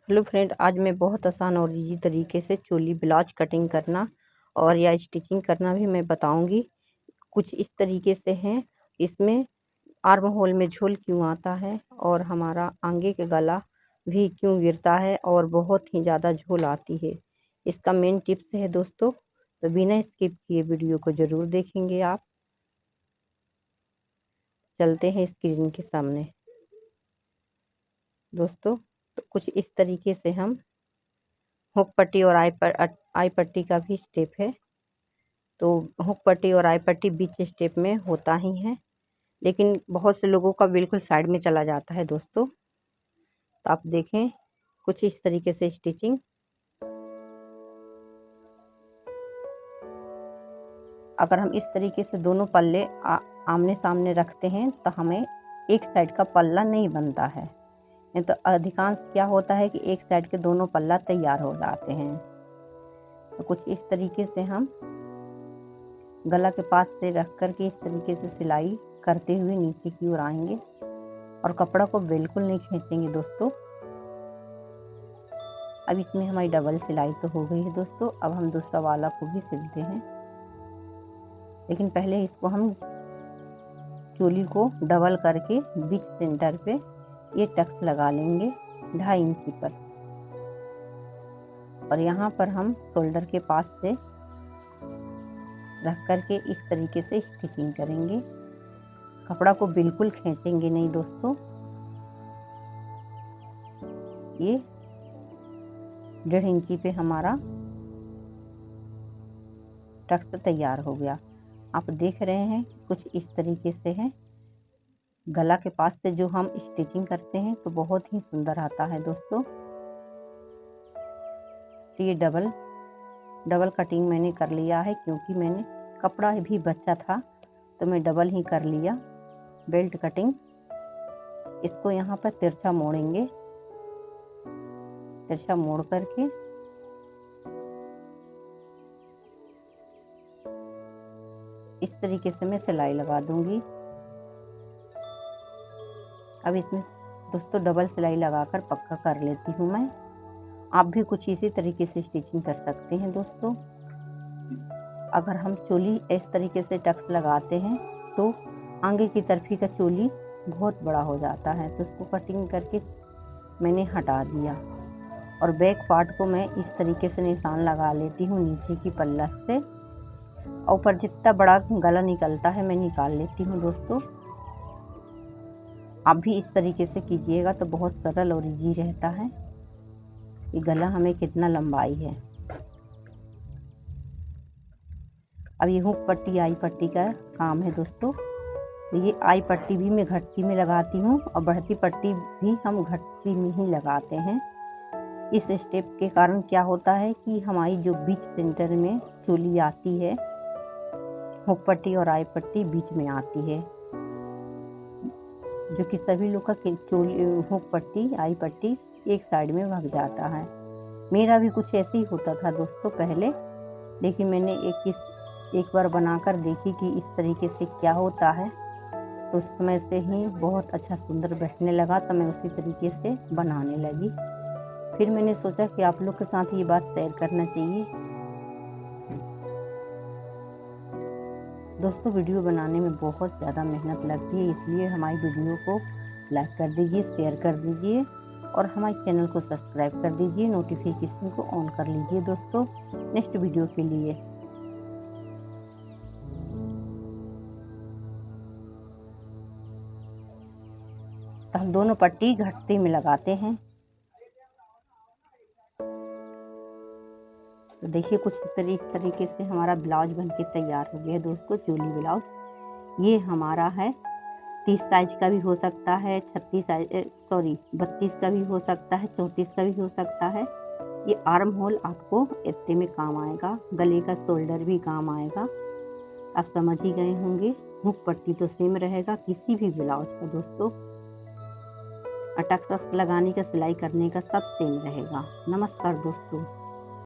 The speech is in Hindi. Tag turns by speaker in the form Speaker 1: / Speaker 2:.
Speaker 1: हेलो फ्रेंड, आज मैं बहुत आसान और इजी तरीके से चोली ब्लाउज कटिंग करना और या स्टिचिंग करना भी मैं बताऊंगी। कुछ इस तरीके से हैं। इसमें आर्म होल में झोल क्यों आता है और हमारा आगे के गला भी क्यों गिरता है और बहुत ही ज़्यादा झोल आती है, इसका मेन टिप्स है दोस्तों। तो बिना स्किप किए वीडियो को ज़रूर देखेंगे आप। चलते हैं स्क्रीन के सामने दोस्तों। तो कुछ इस तरीके से हम हुक पट्टी और आई पट्टी का भी स्टेप है। तो हुक पट्टी और आई पट्टी बीच स्टेप में होता ही है, लेकिन बहुत से लोगों का बिल्कुल साइड में चला जाता है दोस्तों। तो आप देखें कुछ इस तरीके से स्टिचिंग। अगर हम इस तरीके से दोनों पल्ले आमने सामने रखते हैं तो हमें एक साइड का पल्ला नहीं बनता है। नहीं तो अधिकांश क्या होता है कि एक साइड के दोनों पल्ला तैयार हो जाते हैं। तो कुछ इस तरीके से हम गला के पास से रख कर के इस तरीके से सिलाई करते हुए नीचे की ओर आएंगे और कपड़ा को बिल्कुल नहीं खींचेंगे दोस्तों। अब इसमें हमारी डबल सिलाई तो हो गई है दोस्तों। अब हम दूसरा वाला को भी सिलते हैं, लेकिन पहले इसको हम चोली को डबल करके बीच सेंटर पे ये टक्स लगा लेंगे 2.5 इंची पर, और यहाँ पर हम शोल्डर के पास से रख करके इस तरीके से स्टिचिंग करेंगे। कपड़ा को बिल्कुल खींचेंगे नहीं दोस्तों। ये 1.5 इंची पे हमारा टक्स तैयार हो गया। आप देख रहे हैं कुछ इस तरीके से है। गला के पास से जो हम स्टिचिंग करते हैं तो बहुत ही सुंदर आता है दोस्तों। तो ये डबल कटिंग मैंने कर लिया है, क्योंकि मैंने कपड़ा भी बचा था तो मैं डबल ही कर लिया बेल्ट कटिंग। इसको यहाँ पर तिरछा मोड़ेंगे। तिरछा मोड़ करके इस तरीके से मैं सिलाई लगा दूंगी। अब इसमें दोस्तों डबल सिलाई लगाकर पक्का कर लेती हूँ मैं। आप भी कुछ इसी तरीके से स्टिचिंग कर सकते हैं दोस्तों। अगर हम चोली इस तरीके से टक्स लगाते हैं तो आगे की तरफी का चोली बहुत बड़ा हो जाता है, तो उसको कटिंग करके मैंने हटा दिया। और बैक पार्ट को मैं इस तरीके से निशान लगा लेती हूँ नीचे की पल्ला से। ऊपर जितना बड़ा गला निकलता है मैं निकाल लेती हूँ दोस्तों। आप भी इस तरीके से कीजिएगा तो बहुत सरल और इजी रहता है। ये गला हमें कितना लंबाई है। अब ये हुक पट्टी आई पट्टी का काम है दोस्तों। ये आई पट्टी भी मैं घट्टी में लगाती हूँ और बढ़ती पट्टी भी हम घट्टी में ही लगाते हैं। इस स्टेप के कारण क्या होता है कि हमारी जो बीच सेंटर में चोली आती है, हुक पट्टी और आई पट्टी बीच में आती है, जो कि सभी लोग का चोली हुक पट्टी आई पट्टी एक साइड में भाग जाता है। मेरा भी कुछ ऐसे ही होता था दोस्तों पहले, लेकिन मैंने एक बार बनाकर देखी कि इस तरीके से क्या होता है, तो उस समय से ही बहुत अच्छा सुंदर बैठने लगा। तो मैं उसी तरीके से बनाने लगी। फिर मैंने सोचा कि आप लोग के साथ ये बात शेयर करना चाहिए दोस्तों। वीडियो बनाने में बहुत ज़्यादा मेहनत लगती है, इसलिए हमारी वीडियो को लाइक कर दीजिए, शेयर कर दीजिए और हमारे चैनल को सब्सक्राइब कर दीजिए। नोटिफिकेशन को ऑन कर लीजिए दोस्तों नेक्स्ट वीडियो के लिए। तो हम दोनों पट्टी घट्टी में लगाते हैं। तो देखिए कुछ इस तरीके से हमारा ब्लाउज बनके तैयार हो गया है दोस्तों, चोली ब्लाउज। ये हमारा है 30 साइज का भी हो सकता है, 32 का भी हो सकता है, 34 का भी हो सकता है। ये आर्म होल आपको इतने में काम आएगा, गले का शोल्डर भी काम आएगा। आप समझ ही गए होंगे। हुक पट्टी तो सेम रहेगा किसी भी ब्लाउज का दोस्तों। टक्स लगाने का सिलाई करने का सब सेम रहेगा। नमस्कार दोस्तों।